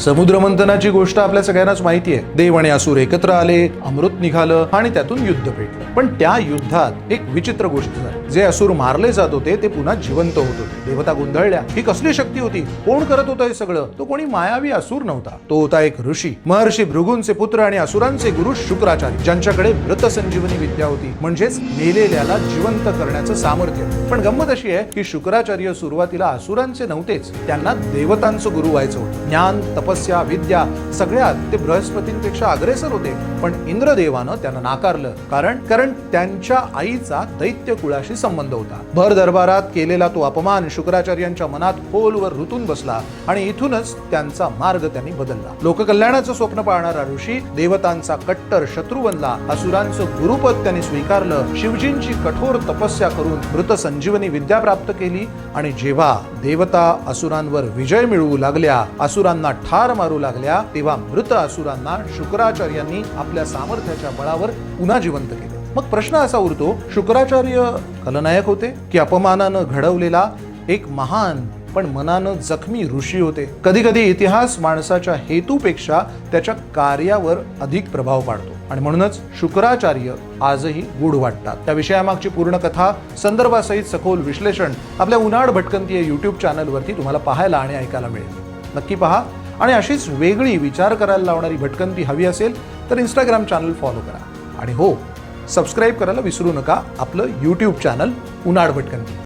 समुद्रमंथनाची गोष्ट आपल्या सगळ्यांनाच माहिती आहे. देव आणि असुर एकत्र आले, अमृत निघालं आणि त्यातून युद्ध पेटलं. पण त्या युद्धात एक विचित्र गोष्ट झाली. जे असुर मारले जात होते ते पुन्हा जिवंत होत होते. देवता गोंधळल्या. ही कसली शक्ती होती? कोण करत होतं हे सगळं? तो कोणी मायावी असुर नव्हता. तो होता एक ऋषी, महर्षी भृगूंचे पुत्र आणि असुरांचे गुरु शुक्राचार्य, ज्यांच्याकडे मृत संजीवनी विद्या होती, म्हणजेच मेलेल्याला जिवंत करण्याचं सामर्थ्य. पण गंमत अशी आहे की शुक्राचार्य सुरुवातीला असुरांचे नव्हतेच, त्यांना देवतांचं गुरु व्हायचं होतं. ज्ञान, तपस्या, विद्या सगळ्यात ते बृहस्पतींपेक्षा अग्रेसर होते. पण इंद्रदेवानं त्यांना नाकारलं, कारण त्यांच्या आईचा दैत्य कुळाशी संबंध होता. भर दरबारात केलेला तो अपमान शुक्राचार्यांच्या मनात खोलवर रुतून बसला आणि इथूनच त्यांचा मार्ग त्यांनी बदलला. लोककल्याणाचं स्वप्न पाहणारा ऋषी देवतांचा कट्टर शत्रू बनला. असुरांचं गुरुपद त्यांनी स्वीकारलं. शिवजींची कठोर तपस्या करून मृत संजीवनी विद्या प्राप्त केली आणि जेव्हा देवता असुरांवर विजय मिळवू लागल्या, असुरांना ठार मारू लागल्या, तेव्हा मृत असुरांना शुक्राचार्यांनी आपल्या सामर्थ्याच्या बळावर पुन्हा जिवंत केले. मग प्रश्न असा उरतो, शुक्राचार्य खलनायक होते की अपमानानं घडवलेला एक महान पण मनानं जखमी ऋषी होते? कधी कधी इतिहास माणसाच्या हेतूपेक्षा त्याच्या कार्यावर अधिक प्रभाव पाडतो आणि म्हणूनच शुक्राचार्य आजही गूढ वाटतात. त्या विषयामागची पूर्ण कथा संदर्भासहित सखोल विश्लेषण आपल्या उन्हाळ भटकंती या YouTube चॅनलवरती तुम्हाला पाहायला आणि ऐकायला मिळेल. नक्की पहा. आणि अशीच वेगळी विचार करायला लावणारी भटकंती हवी असेल तर Instagram चॅनल फॉलो करा. आणि हो, सबस्क्राईब करायला विसरू नका आपलं YouTube चॅनल उन्हाळ भटकंती.